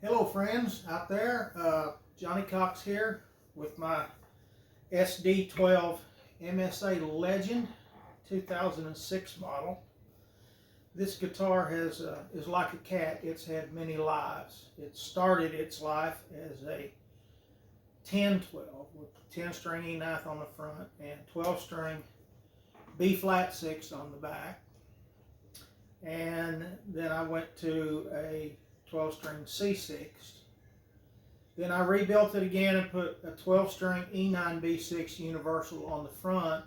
Hello friends out there, Johnny Cox here with my D13th MSA Legend 2006 model. This guitar is like a cat. It's had many lives. It started its life as a 10-12 with 10-string E9th on the front and 12-string B-flat 6 on the back. And then I went to a 12-string C6. Then I rebuilt it again and put a 12-string E9 B6 universal on the front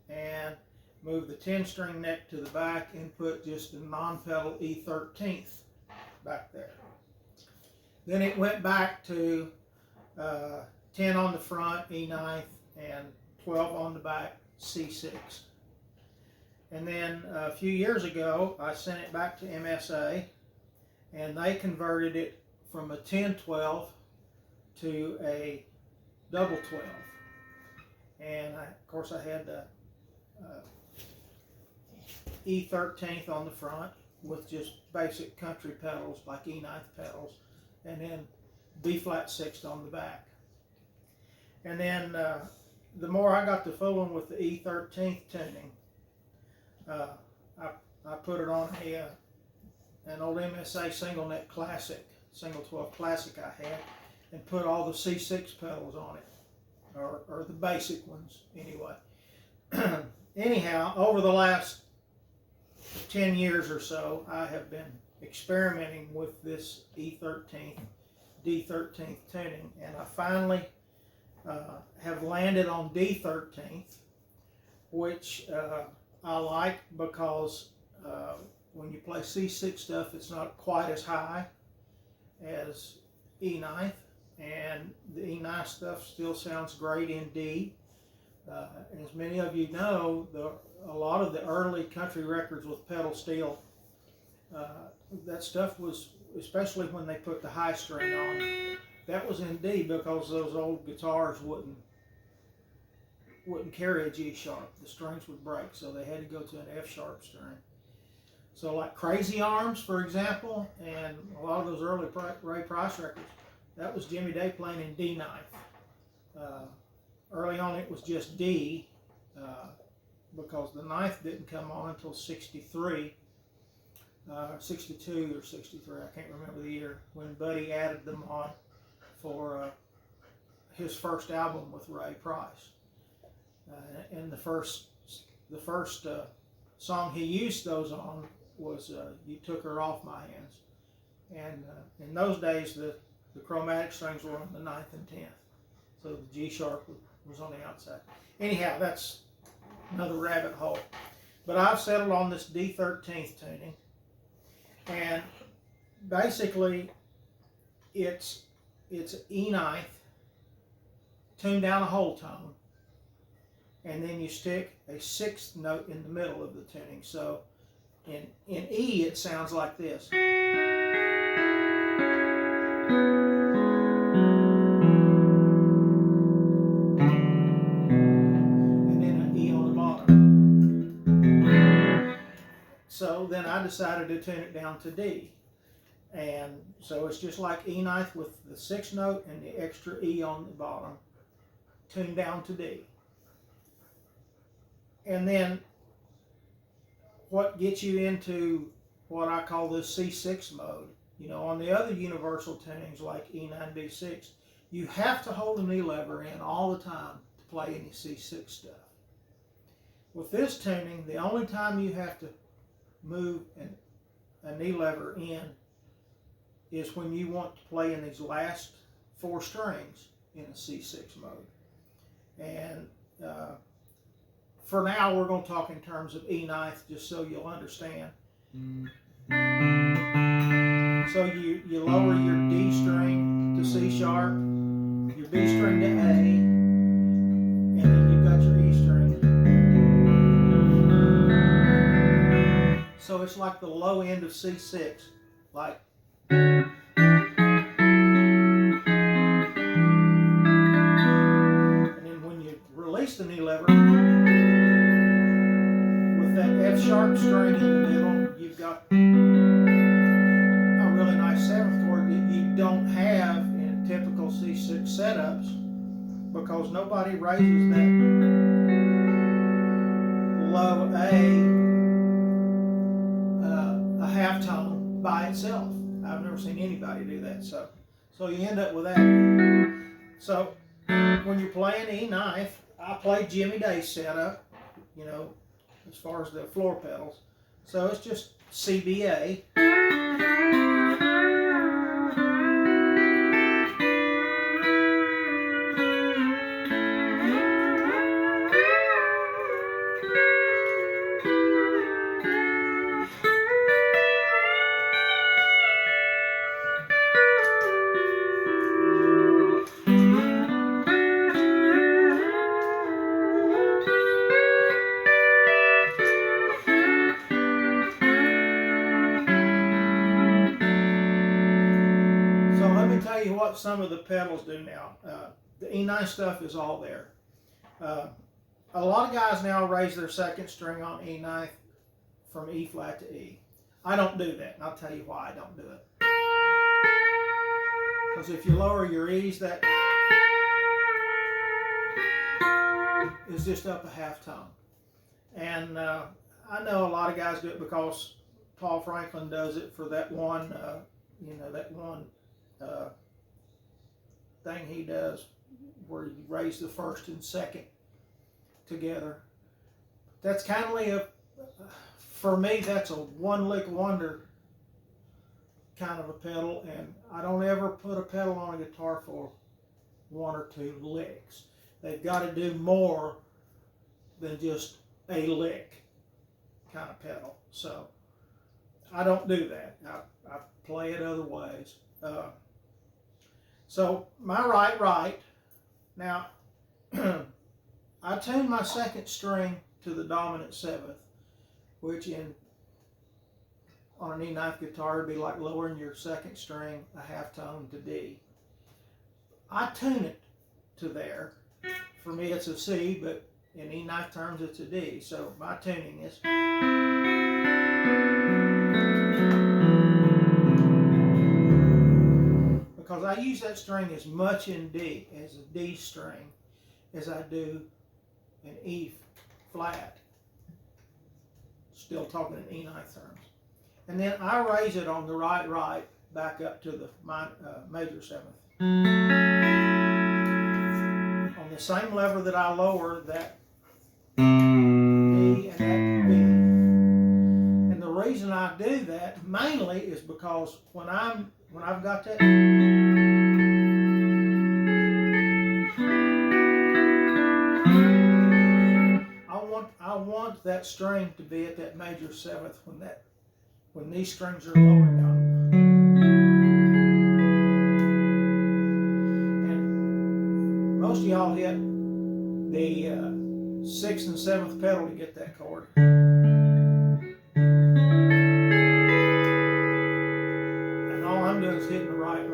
and moved the 10-string neck to the back and put just a non-pedal E13th back there. Then it went back to 10 on the front E9th and 12 on the back C6. And then a few years ago I sent it back to MSA and they converted it from a 10-12 to a double 12. And of course I had the E13th on the front with just basic country pedals like E9th pedals, and then B-flat 6 on the back. And then the more I got to fooling with the E13th tuning, I put it on an old MSA single neck classic, single 12 classic I had, and put all the C6 pedals on it, or the basic ones anyway. Anyhow, over the last 10 years or so, I have been experimenting with this D13th tuning, and I finally have landed on D13th, which I like because when you play C6 stuff, it's not quite as high as E9th, and the E9 stuff still sounds great in D. As many of you know, a lot of the early country records with pedal steel, that stuff was, especially when they put the high string on, that was in D because those old guitars wouldn't carry a G sharp. The strings would break, so they had to go to an F sharp string. So like Crazy Arms, for example, and a lot of those early Ray Price records, that was Jimmy Day playing in D9th. Early on it was just D, because the 9th didn't come on until 63, 62 or 63, I can't remember the year, when Buddy added them on for his first album with Ray Price. And the first song he used those on was You Took Her Off My Hands. And in those days the chromatic strings were on the 9th and 10th, so the G sharp was on the outside. Anyhow, that's another rabbit hole. But I've settled on this D13th tuning, and basically it's E9th tuned down a whole tone, and then you stick a 6th note in the middle of the tuning. So in E it sounds like this. And then an E on the bottom. So then I decided to tune it down to D. And so it's just like E9th with the 6th note and the extra E on the bottom, tuned down to D. And then what gets you into what I call the C6 mode, you know, on the other universal tunings like E9, B6, you have to hold an E lever in all the time to play any C6 stuff. With this tuning, the only time you have to move an E lever in is when you want to play in these last 4 strings in a C6 mode. And for now, we're going to talk in terms of E9th, just so you'll understand. So you lower your D string to C sharp, your B string to A, and then you've got your E string. So it's like the low end of C6, like. And then when you release the E lever, that F sharp string in the middle, you've got a really nice 7th chord that you don't setups because nobody raises that low a half tone by itself. I've never seen anybody do that. So you end up with that. So when you're playing E9th, I play Jimmy Day's setup, you know, as far as the floor pedals. So it's just CBA. Tell you what some of the pedals do now. The E9 stuff is all there. A lot of guys now raise their second string on E9 from E flat to E. I don't do that, and I'll tell you why I don't do it. Because if you lower your E's, that is just up a half tone. And I know a lot of guys do it because Paul Franklin does it for that one, that one thing he does where you raise the first and second together. That's kind of for me, that's a one lick wonder kind of a pedal, and I don't ever put a pedal on a guitar for one or two licks. They've got to do more than just a lick kind of pedal. So I don't do that. I play it other ways. So my right. Now, I tune my second string to the dominant seventh, which on an E9 guitar would be like lowering your second string a half tone to D. I tune it to there. For me it's a C, but in E9 terms it's a D. So my tuning is... because I use that string as much in D, as a D string, as I do an E flat. Still talking in E9 terms. And then I raise it on the right back up to the major seventh. On the same lever that I lower that D and that B. And the reason I do that mainly is because when I've got that, I want that string to be at that major seventh when these strings are lowered down. And most of y'all hit the 6th and 7th pedal to get that chord. And all I'm doing is hitting the right.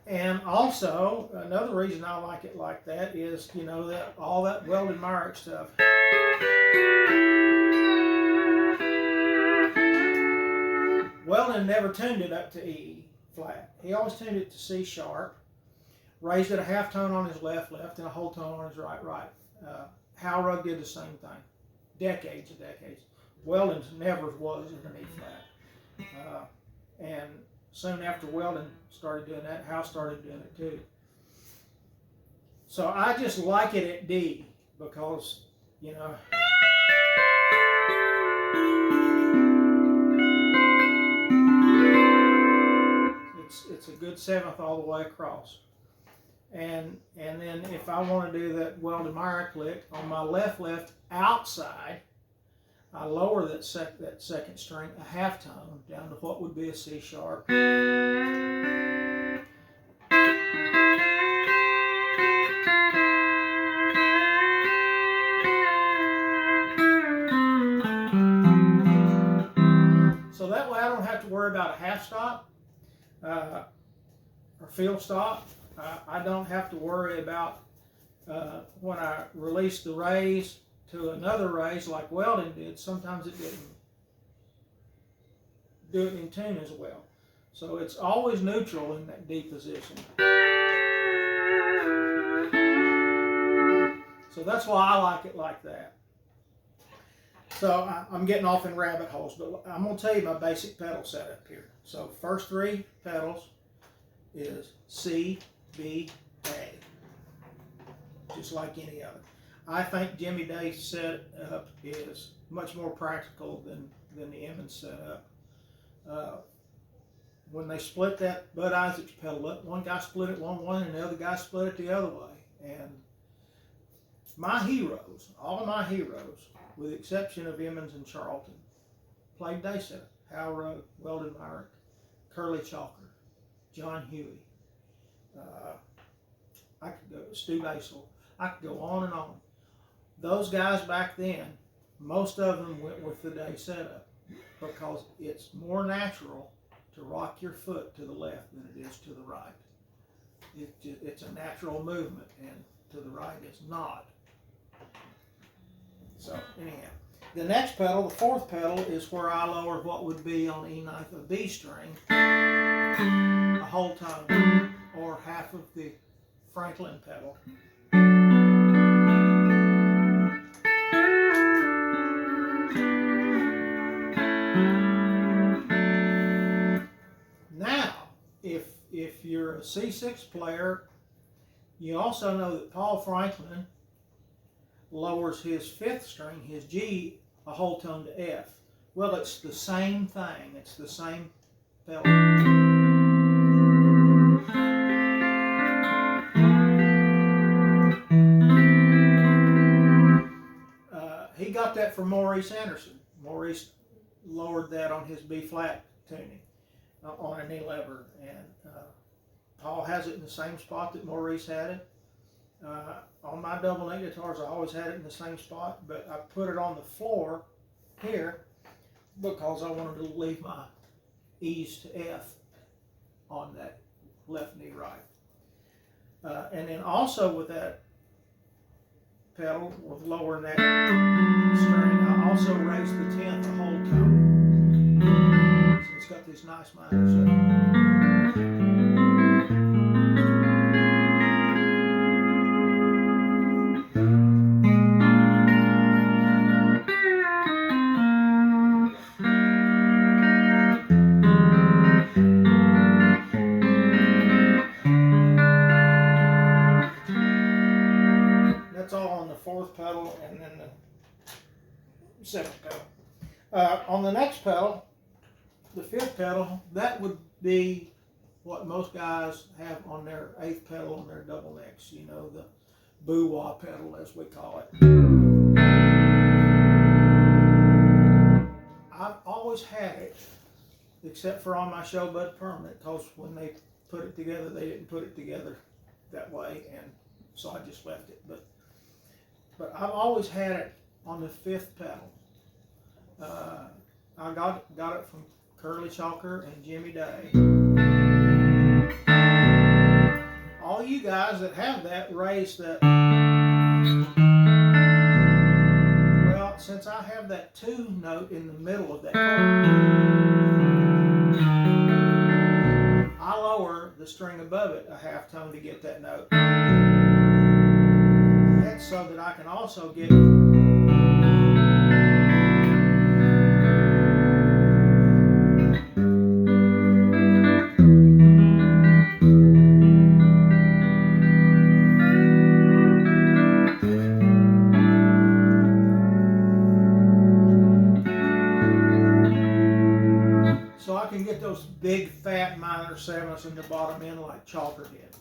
And also, another reason I like it like that is, that all that Weldon Myrick stuff. Weldon never tuned it up to E flat. He always tuned it to C sharp, raised it a half tone on his left, and a whole tone on his right. Hal Rugg did the same thing. Decades and decades. Weldon's never was in an E flat. And soon after Weldon started doing that, Hal started doing it too. So I just like it at D because, it's a good seventh all the way across. And then if I want to do that Weldon Myrick lick on my left outside, I lower that second string a half tone down to what would be a C sharp. So that way I don't have to worry about a half stop or field stop. I don't have to worry about when I release the raise to another raise like Weldon did. Sometimes it didn't do it in tune as well. So it's always neutral in that D position. So that's why I like it like that. So I'm getting off in rabbit holes, but I'm going to tell you my basic pedal setup here. So first 3 pedals is C, B, A, just like any other. I think Jimmy Day's setup is much more practical than the Emmons setup. When they split that Bud Isaac's pedal up, one guy split it one way and the other guy split it the other way. And my heroes, all my heroes, with the exception of Emmons and Charlton, played day setup. Hal Rowe, Weldon Myrick, Curly Chalker, John Huey. I could go Stu Basel. I could go on and on. Those guys back then, most of them went with the day setup because it's more natural to rock your foot to the left than it is to the right. It's a natural movement, and to the right is not. So anyhow, the next pedal, the 4th pedal, is where I lower what would be on E9th a B string, a whole tone, or half of the Franklin pedal. Now, if you're a C6 player, you also know that Paul Franklin lowers his 5th string, his G, a whole tone to F. Well, it's the same thing. It's the same pedal. He got that from Maurice Anderson. Maurice lowered that on his B flat tuning on an E lever, and Paul has it in the same spot that Maurice had it. On my double neck guitars, I always had it in the same spot, but I put it on the floor here because I wanted to leave my E's to F on that left knee right. And then also with that pedal, with lowering that string, I also raised the 10th a whole tone. So it's got these nice minors up. That's all on the 4th pedal, and then the 7th pedal. On the next pedal, the 5th pedal, that would be what most guys have on their 8th pedal on their double necks, you know, the boo-wah pedal as we call it. I've always had it, except for on my Show Bud Permanent, because when they put it together, they didn't put it together that way, and so I just left it. But I've always had it on the 5th pedal. I got it from Curly Chalker and Jimmy Day. All you guys that have that, raise that. Well, since I have that 2 note in the middle of that chord, I lower the string above it a half tone to get that note. That's so that I can also get those big fat minor 7ths in the bottom end like Chalker did.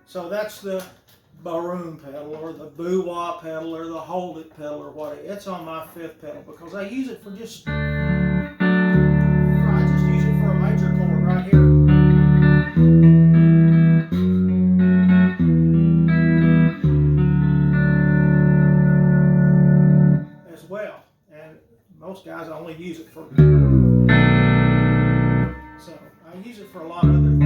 So that's the Baroom pedal, or the boo-wah pedal, or the hold it pedal, or whatever. It's on my 5th pedal because I use it for just, I just use it for a major chord right here. As well, and most guys only use it for, so I use it for a lot of other things.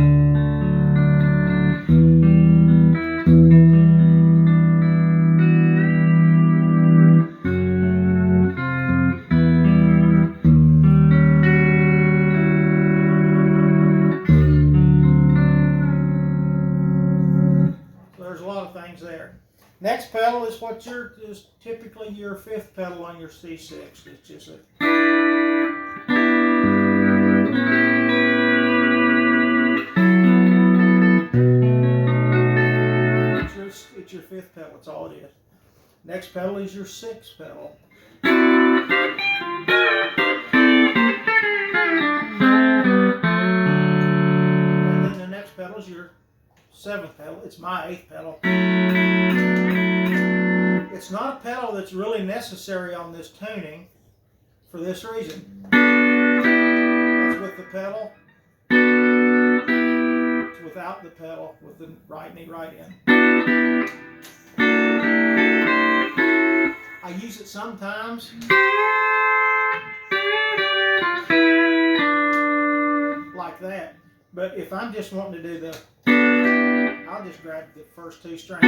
strings there. Next pedal is what is typically your fifth pedal on your C6. It's just a it's your fifth pedal. That's all it is. Next pedal is your sixth pedal. And then the next pedal is your seventh pedal. It's my eighth pedal. It's not a pedal that's really necessary on this tuning for this reason. That's with the pedal. It's without the pedal, with the right knee right in. I use it sometimes like that, but if I'm just wanting to do the, I'll just grab the first two strings.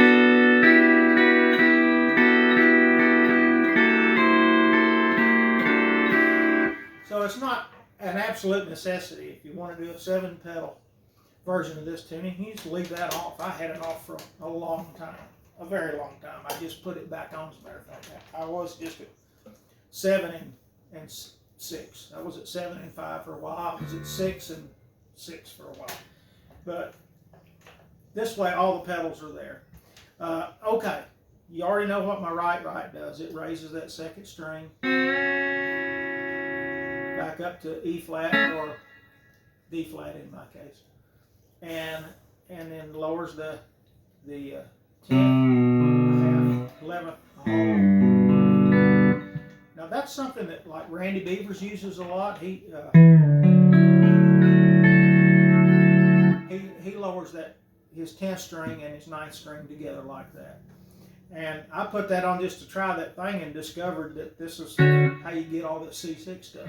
So it's not an absolute necessity. If you want to do a 7-pedal version of this tuning, you just leave that off. I had it off for a long time, a very long time. I just put it back on, as a matter of fact. I was just at 7 and 6. I was at 7 and 5 for a while. I was at 6 and 6 for a while. But this way, all the pedals are there. Okay, you already know what my right does. It raises that second string back up to E flat or D flat in my case, and then lowers the 10th, a half, 11th, a whole. Now that's something that like Randy Beavers uses a lot. He lowers that his 10th string and his 9th string together like that. And I put that on just to try that thing and discovered that this is how you get all that C6 stuff.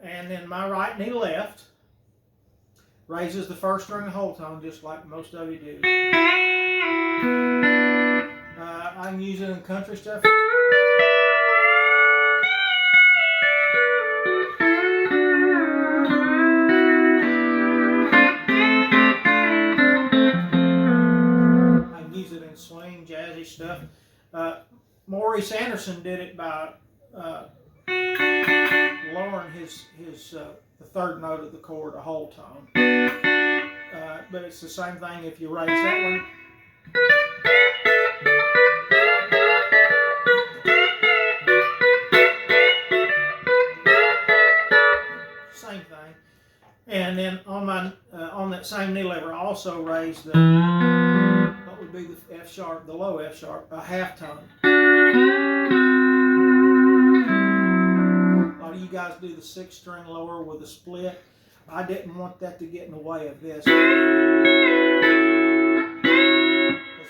And then my right knee left raises the first string of whole tone just like most of you do. I can use it in country stuff. Swing, jazzy stuff. Maurice Anderson did it by lowering the third note of the chord a whole tone. But it's the same thing if you raise that one. Same thing. And then on my on that same knee lever, I also raised the what would be the F sharp, the low F sharp, a half tone. A lot of you guys do the 6th string lower with a split. I didn't want that to get in the way of this. Because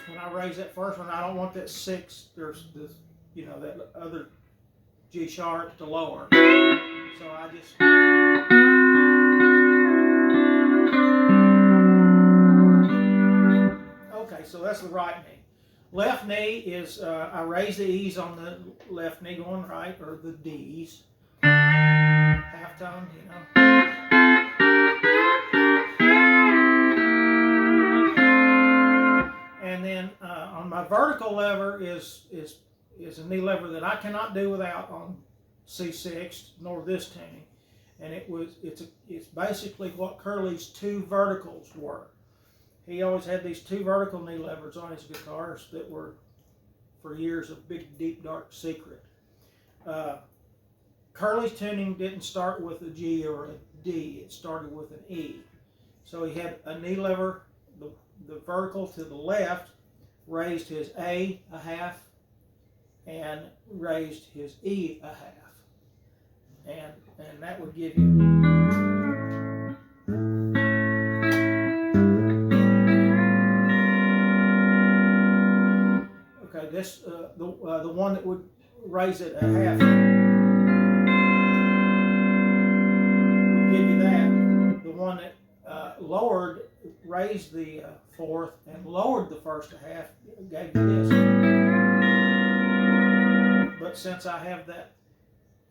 when I raise that first one, I don't want that 6th, there's this, you know, that other G sharp to lower. So I just. Okay, so that's the right knee. Left knee is, I raise the E's on the left knee going right, or the D's. Half tone, you know. And then on my vertical lever is a knee lever that I cannot do without on C6, nor this tuning. And it's basically what Curly's 2 verticals were. He always had these 2 vertical knee levers on his guitars that were, for years, a big, deep, dark secret. Curly's tuning didn't start with a G or a D. It started with an E. So he had a knee lever, the vertical to the left, raised his A a half, and raised his E a half. And that would give you... Okay, this the one that would raise it a half would give you that. The one that raised the 4th and lowered the first a half gave you this. But But since I have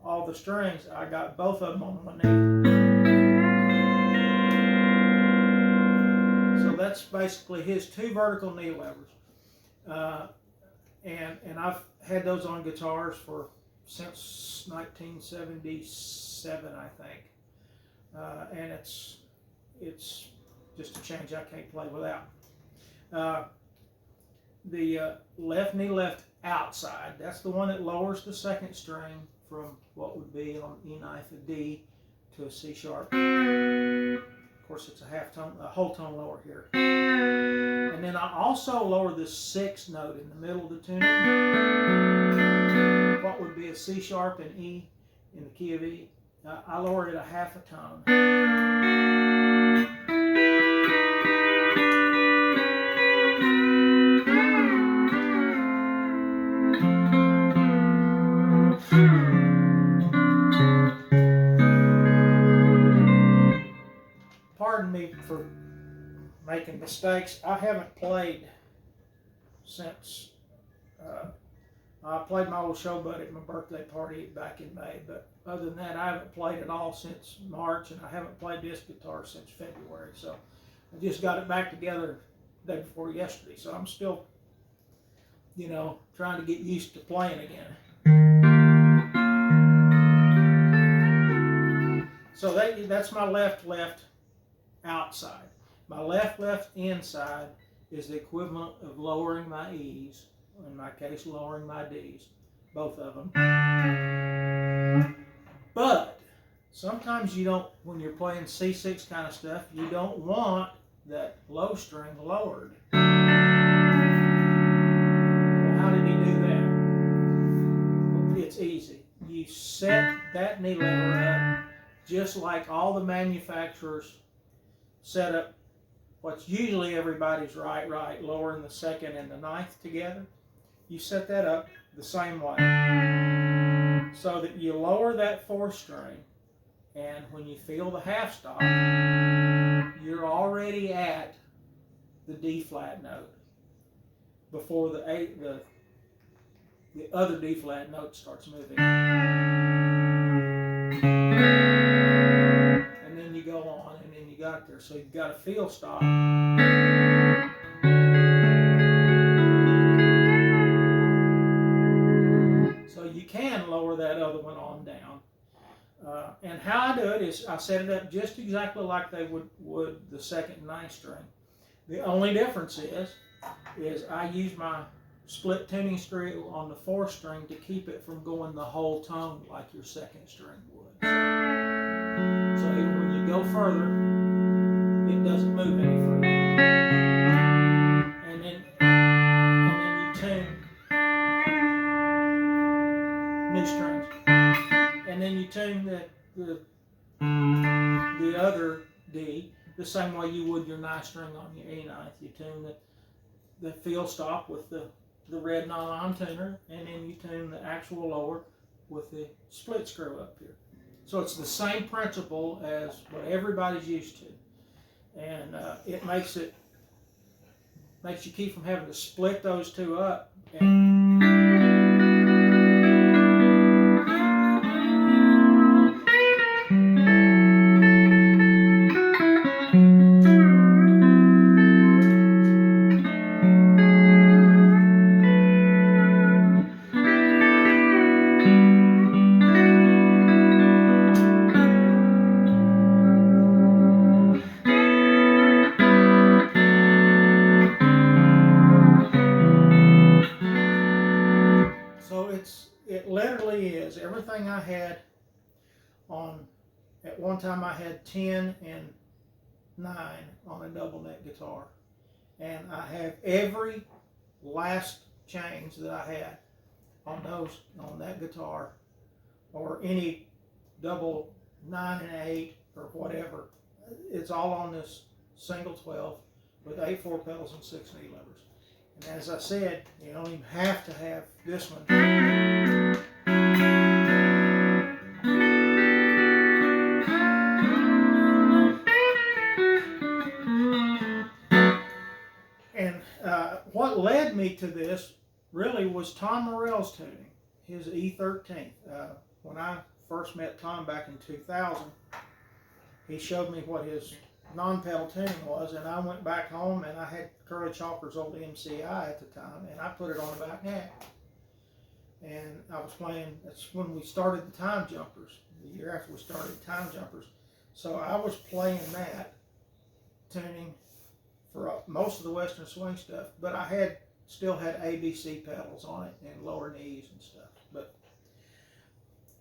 all the strings, I got both of them on one knee. So that's basically his 2 vertical knee levers. And I've had those on guitars since 1977, I think. And it's just a change I can't play without. The left knee left outside, that's the one that lowers the 2nd string from what would be on E9th a D to a C sharp. Of course, it's a whole tone lower here. And then I also lower the 6th note in the middle of the tuning. What would be a C sharp and E in the key of E. I lower it a half a tone. Pardon me for making mistakes. I haven't played since I played my old show buddy at my birthday party back in May, but other than that, I haven't played at all since March, and I haven't played this guitar since February. So I just got it back together the day before yesterday. So I'm still, trying to get used to playing again. So that's my left outside. My left inside is the equivalent of lowering my E's, in my case lowering my D's, both of them. But sometimes you don't, when you're playing C6 kind of stuff, you don't want that low string lowered. Well, how did he do that? Well, it's easy. You set that knee lever up just like all the manufacturers set up what's usually everybody's right, lowering the 2nd and the 9th together. You set that up the same way, so that you lower that 4th string, and when you feel the half stop, you're already at the D flat note before the other D flat note starts moving. And then you go on, and then you got it there. So you've got a feel stop. So you can lower that other one on down. And how I do it is I set it up just exactly like they would the 2nd and 9th string. The only difference is I use my split tuning screw on the 4th string to keep it from going the whole tone like your 2nd string would. So even when you go further, it doesn't move any further. And then you tune new strings. And then you tune the other D the same way you would your 9th string on your E9th. You tune the feel stop with the red nylon tuner, and then you tune the actual lower with the split screw up here. So it's the same principle as what everybody's used to, and it makes you keep from having to split those two up. It literally is everything I had on. At one time I had 10 and 9 on a double neck guitar, and I have every last change that I had on that guitar, or any double 9 and 8 or whatever. It's all on this single 12 with 8 4 pedals and 6 knee levers. And as I said, you don't even have to have this one. And what led me to this really was Tom Morell's tuning. his E13th. When I first met Tom back in 2000, he showed me what his non-pedal tuning was, and I went back home and I had Curly Chalker's old MCI at the time, and I put it on the back neck. And I was playing, that's when we started the Time Jumpers, the year after we started Time Jumpers. So I was playing that, tuning for most of the Western Swing stuff, but I still had ABC pedals on it and lower knees and stuff.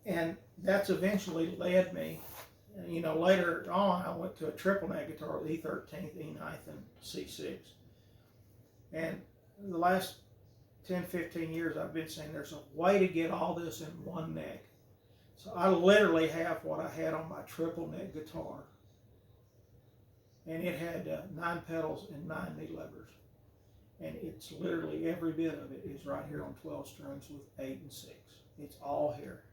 And that's eventually led me, you know, later on I went to a triple neck guitar with E13th, E9th, and C6. And the last 10, 15 years I've been saying there's a way to get all this in one neck. So I literally have what I had on my triple neck guitar. And it had 9 pedals and 9 knee levers. And it's literally every bit of it is right here on 12 strings with 8 and 6. It's all here.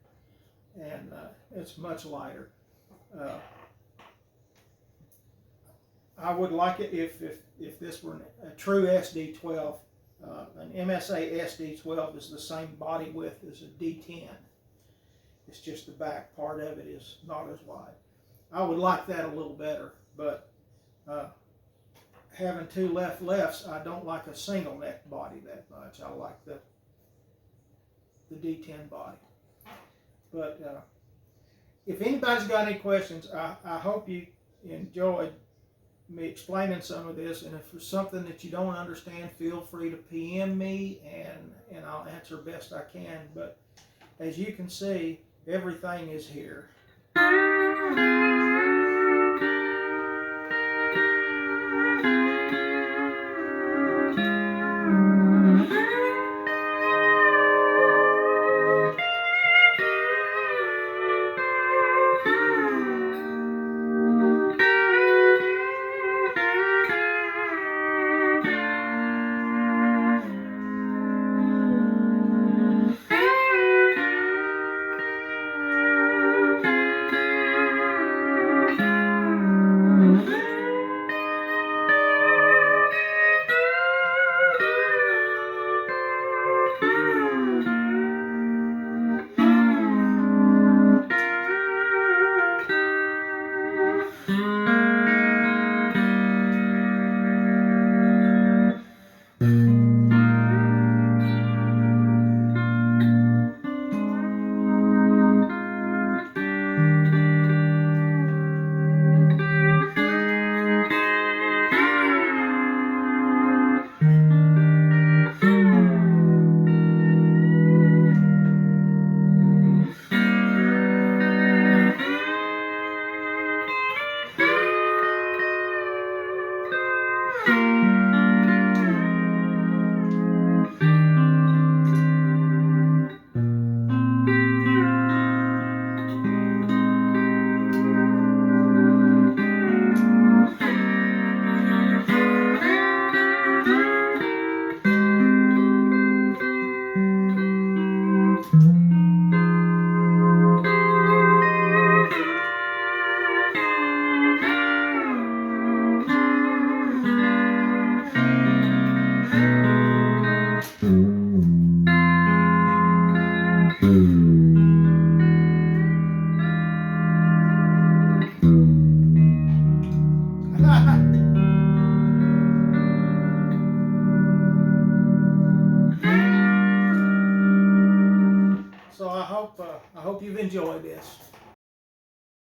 And it's much lighter. I would like it if this were a true SD12. An MSA SD12 is the same body width as a D10. It's just the back part of it is not as wide. I would like that a little better, but having 2 lefts, I don't like a single neck body that much. I like the D10 body. But if anybody's got any questions, I hope you enjoyed me explaining some of this, and if there's something that you don't understand, feel free to PM me and I'll answer best I can. But as you can see, everything is here. So I hope you've enjoyed this.